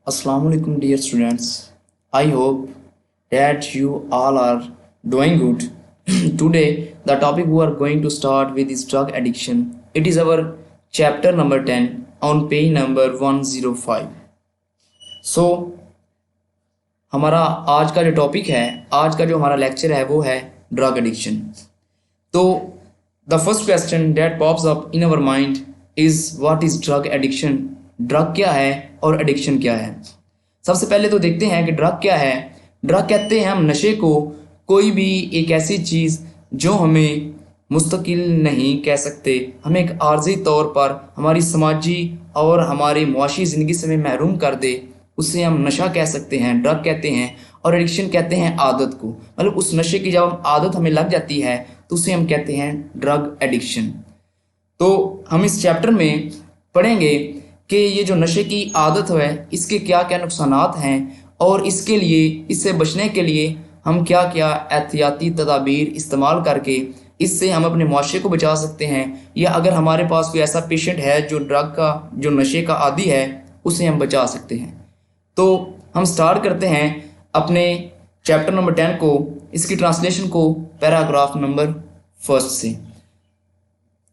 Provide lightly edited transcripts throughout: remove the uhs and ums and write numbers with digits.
Assalamu alaikum, dear students. I hope that you all are doing good. Today, the topic we are going to start with is drug addiction. It is our chapter number 10 on page number 105. So, हमारा आज का जो topic है, आज का जो हमारा lecture है वो है ड्रग एडिक्शन. तो the first question that pops up in our mind is what is drug addiction. Drug क्या है और एडिक्शन क्या है. सबसे पहले तो देखते हैं कि ड्रग क्या है. ड्रग कहते हैं हम नशे को, कोई भी एक ऐसी चीज़ जो हमें मुस्तकिल नहीं कह सकते, हमें एक आर्जी तौर पर हमारी समाजी और हमारी मुआशी ज़िंदगी से हमें महरूम कर दे, उससे हम नशा कह सकते हैं, ड्रग कहते हैं. और एडिक्शन कहते हैं आदत को, मतलब उस नशे की जब आदत हमें लग जाती है तो उसे हम कहते हैं ड्रग एडिक्शन. तो हम इस चैप्टर में पढ़ेंगे कि ये जो नशे की आदत है इसके क्या क्या नुकसानात हैं और इसके लिए, इससे बचने के लिए हम क्या क्या एहतियाती तदाबीर इस्तेमाल करके इससे हम अपने मुआशरे को बचा सकते हैं, या अगर हमारे पास कोई ऐसा पेशेंट है जो ड्रग का, जो नशे का आदी है, उसे हम बचा सकते हैं. तो हम स्टार्ट करते हैं अपने चैप्टर नंबर 10 को, इसकी ट्रांसलेशन को पैराग्राफ नंबर फर्स्ट से.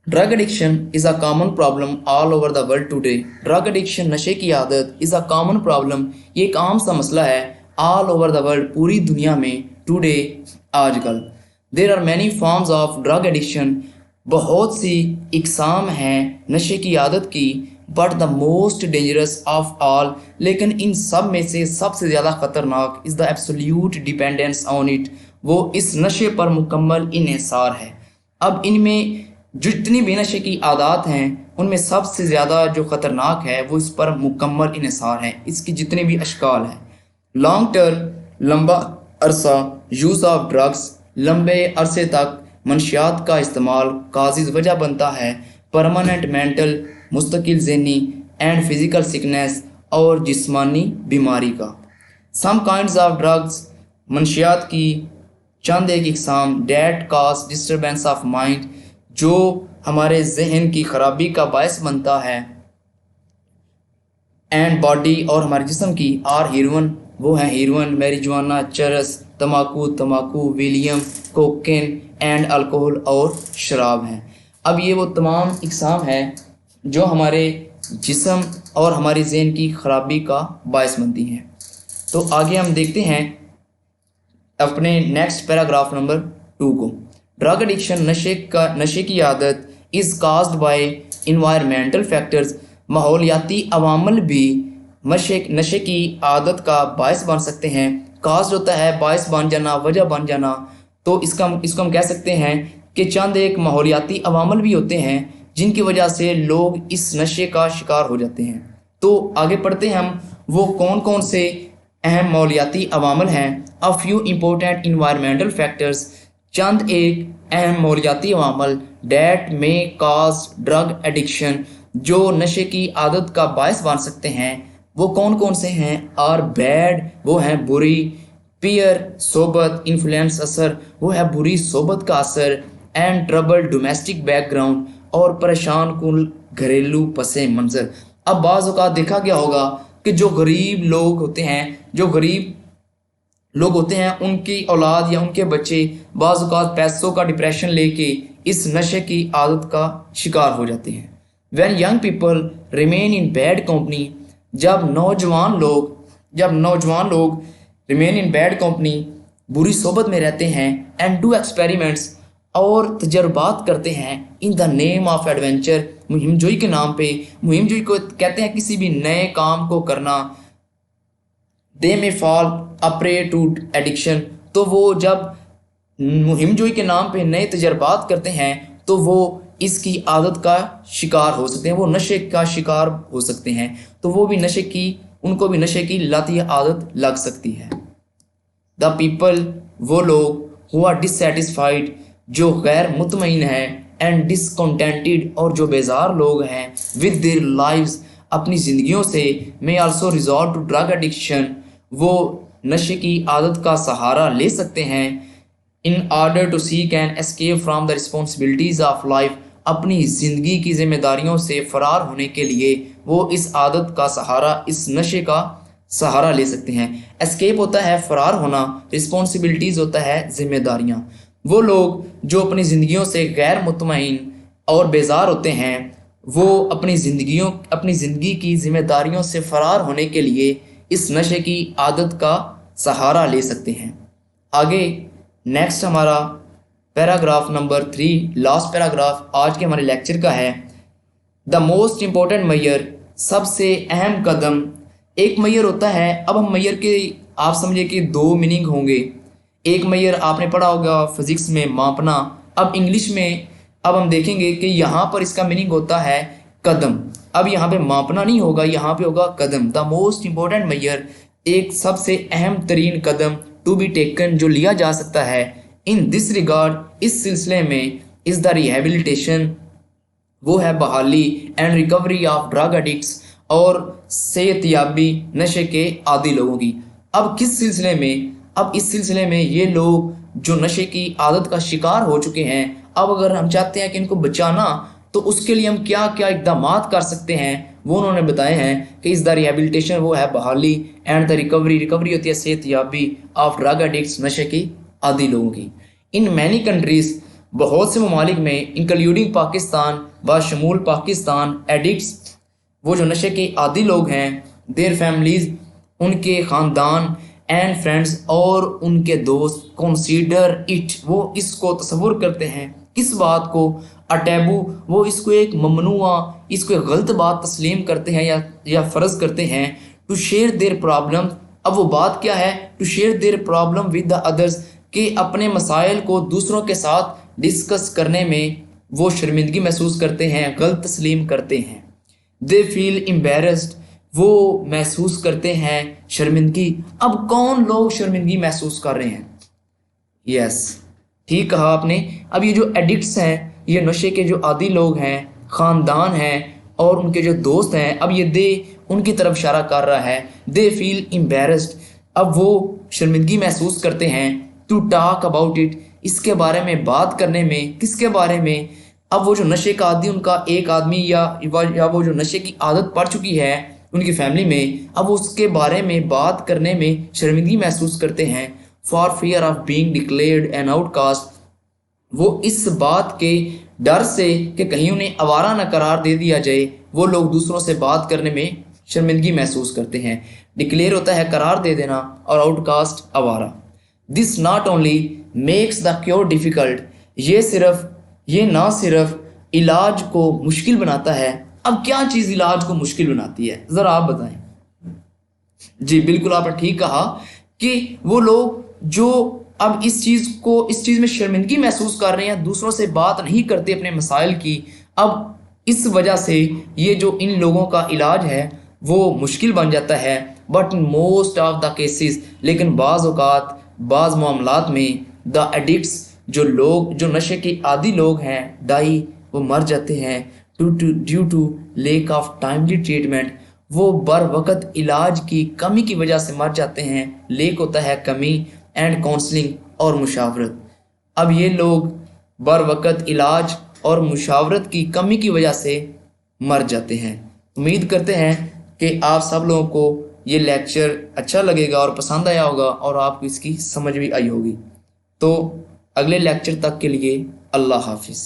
Drug addiction is a common problem all over the world today. Drug addiction, नशे की आदत, इज़ अ कॉमन प्रॉब्लम, ये एक आम सा मसला है. ऑल ओवर द वर्ल्ड, पूरी दुनिया में, टुडे, आजकल. There are many forms of drug addiction, बहुत सी इकसाम हैं नशे की आदत की. But the most dangerous of all, लेकिन इन सब में से सबसे ज़्यादा ख़तरनाक is the absolute dependence on it, वो इस नशे पर मुकम्मल इन्हिसार है. अब इनमें जितनी भी नशे की आदत हैं उनमें सबसे ज़्यादा जो ख़तरनाक है वो इस पर मुकम्मल इन्हिसार है, इसकी जितने भी अशकाल हैं. लॉन्ग टर्म, लंबा अरसा यूज़ ऑफ ड्रग्स, लंबे अरसे तक मंशियात का इस्तेमाल काजिज़ वजह बनता है परमानेंट मेंटल, मुस्तकिल ज़हनी एंड फिज़िकल सिकनेस, और जिस्मानी बीमारी का. सम काइंड्स ऑफ ड्रग्स, मंशियात की चंद एक इकसाम, that cause disturbance of mind, जो हमारे जहन की ख़राबी का बायस बनता है, एंड बॉडी, और हमारे जिस्म की, आर हीरोइन, वो हैं हीरोइन, मैरिजुआना, चरस, तमाकू, विलियम, कोकेन एंड अल्कोहल, और शराब हैं. अब ये वो तमाम इकसाम हैं जो हमारे जिस्म और हमारे जहन की ख़राबी का बायस बनती हैं. तो आगे हम देखते हैं अपने नेक्स्ट पैराग्राफ नंबर 2 को. ड्रग एडिक्शन, नशे की आदत, is caused by environmental factors, माहौलियाती अवामल भी नशे की आदत का बायस बन सकते हैं. काज्ड होता है बायस बन जाना, वजह बन जाना, तो इसको हम कह सकते हैं कि चंद एक माहौलियाती अवामल भी होते हैं जिनकी वजह से लोग इस नशे का शिकार हो जाते हैं. तो आगे पढ़ते हैं हम वो कौन कौन से अहम माहौलियाती अवामल हैं. A few important environmental factors, चंद एक अहम माहौलियाती अवामल, डैट में काज ड्रग एडिक्शन, जो नशे की आदत का बायस बन सकते हैं, वो कौन कौन से हैं. आर बैड, वो हैं बुरी. पीयर, सोबत, इन्फ्लुएंस, असर, वो है बुरी सोबत का असर. एंड ट्रबल डोमेस्टिक बैकग्राउंड, और परेशान कुल घरेलू पसे मंज़र. अब बाज़ औक़ात देखा गया होगा कि जो गरीब लोग होते हैं, उनकी औलाद या उनके बच्चे बाज़ औक़ात पैसों का डिप्रेशन लेके इस नशे की आदत का शिकार हो जाते हैं. When young people remain in bad company, जब नौजवान लोग remain in bad company, बुरी सोबत में रहते हैं, and do experiments, और तजर्बात करते हैं, in the name of adventure, मुहिमजोई के नाम पे. मुहिमजोई को कहते हैं किसी भी नए काम को करना. दे में फॉल अप्रे टू एडिक्शन, तो वो जब मुहिमजोई के नाम पे नए तजर्बात करते हैं तो वो इसकी आदत का शिकार हो सकते हैं, वो नशे का शिकार हो सकते हैं, तो उनको भी नशे की लत या आदत लग सकती है. द पीपल, वो लोग, हु आर डिससेटिस्फाइड, जो गैर मुतमईन है, एंड डिसकंटेंटेड, और जो बेजार लोग हैं, विद देयर लाइव्स, अपनी ज़िंदगियों से, may also resort to drug addiction, वो नशे की आदत का सहारा ले सकते हैं. In order to seek and escape from the responsibilities of life, अपनी ज़िंदगी की जिम्मेदारियों से फ़रार होने के लिए वो इस आदत का सहारा, इस नशे का सहारा ले सकते हैं। एस्केप होता है फरार होना, रिस्पॉन्सिबिलिटीज़ होता है जिम्मेदारियाँ। वो लोग जो अपनी ज़िंदगियों से गैर मुतमईन और बेजार होते हैं, वो अपनी ज़िंदगी की जिम्मेदारियों से फरार होने के लिए इस नशे की आदत का सहारा ले सकते हैं। आगे नेक्स्ट हमारा पैराग्राफ नंबर 3, लास्ट पैराग्राफ आज के हमारे लेक्चर का है। द मोस्ट इम्पोर्टेंट मैयर, सबसे अहम कदम। एक मैयर होता है, अब हम मैयर के आप समझिए कि 2 मीनिंग होंगे। एक मैयर आपने पढ़ा होगा फिजिक्स में, मापना। अब इंग्लिश में अब हम देखेंगे कि यहाँ पर इसका मीनिंग होता है कदम। अब यहाँ पे मापना नहीं होगा, यहाँ पे होगा कदम। द मोस्ट इम्पोर्टेंट मैयर, एक सबसे अहम तरीन कदम टू बी टेकन, जो लिया जा सकता है। इन दिस रिगार्ड, इस सिलसिले में, इज़ द रिहेबिलिटेशन, वो है बहाली, and recovery of drug addicts, और सेहतयाबी नशे के आदी लोगों की। अब किस सिलसिले में? अब इस सिलसिले में ये लोग जो नशे की आदत का शिकार हो चुके हैं, अब अगर हम चाहते हैं कि इनको बचाना, तो उसके लिए हम क्या क्या इकदाम कर सकते हैं, वो उन्होंने बताए हैं कि इस द रिहेबिलिटेशन, वो है बहाली, एंड द रिकवरी, रिकवरी होती है सेहतयाबी, ऑफ ड्रग एडिक्ट्स, नशे की आदी लोगों की। इन मैनी कंट्रीज, बहुत से ममालिक में, इंक्लूडिंग पाकिस्तान, बशमूल पाकिस्तान, एडिक्ट्स, वो जो नशे के आदी लोग हैं, देयर फैमिलीज, उनके ख़ानदान, एंड फ्रेंड्स, और उनके दोस्त, कंसीडर इट, वो इसको तस्वुर करते हैं, किस बात को, अटैबू, वो इसको एक ममनुआ, इसको एक गलत बात तस्लीम करते हैं या फ़र्ज़ करते हैं। टू शेयर देयर प्रॉब्लम, अब वो बात क्या है? To share their problem with the others, कि अपने मसाइल को दूसरों के साथ डिस्कस करने में वो शर्मिंदगी महसूस करते हैं, गलत तस्लीम करते हैं। दे फील एम्बेरस्ड, वो महसूस करते हैं शर्मिंदगी। अब कौन लोग शर्मिंदगी महसूस कर रहे हैं? यस, ठीक कहा आपने। अब ये जो एडिक्ट्स हैं, ये नशे के जो आदी लोग हैं, ख़ानदान हैं और उनके जो दोस्त हैं, अब ये दे उनकी तरफ इशारा कर रहा है। दे फील एम्बेरस्ड, अब वो शर्मिंदगी महसूस करते हैं। टू टॉक अबाउट इट, इसके बारे में बात करने में, किसके बारे में? अब वो जो नशे का आदी, उनका एक आदमी या वो जो नशे की आदत पड़ चुकी है उनकी फैमिली में, अब वो उसके बारे में बात करने में शर्मिंदगी महसूस करते हैं। For fear of being declared an outcast, वो इस बात के डर से कि कहीं उन्हें आवारा न करार दे दिया जाए, वो लोग दूसरों से बात करने में शर्मिंदगी महसूस करते हैं। डिक्लेयर होता है करार दे देना, और आउटकास्ट आवारा। This not only makes the cure difficult, ये ना सिर्फ इलाज को मुश्किल बनाता है। अब क्या चीज़ इलाज को मुश्किल बनाती है, ज़रा आप बताएं। जी बिल्कुल, आपने ठीक कहा कि वो लोग जो अब इस चीज़ में शर्मिंदगी महसूस कर रहे हैं, दूसरों से बात नहीं करते अपने मसाइल की, अब इस वजह से ये जो इन लोगों का इलाज है वो मुश्किल बन जाता है। But in most of the cases, लेकिन बाज़ औक़ात, बाज़ मामलात में, द एडिक्ट्स, जो नशे के आदी लोग हैं, डाई, वो मर जाते हैं। Due to lack of timely treatment, वो बर वक़्त इलाज की कमी की वजह से मर जाते हैं। लेक होता है कमी, एंड काउंसलिंग, और मुशावरत। अब ये लोग बर वक़्त इलाज और मुशावरत की कमी की वजह से मर जाते हैं। उम्मीद करते हैं कि आप सब लोगों को ये लेक्चर अच्छा लगेगा और पसंद आया होगा, और आपको इसकी समझ भी आई होगी। तो अगले लेक्चर तक के लिए अल्लाह हाफिज़।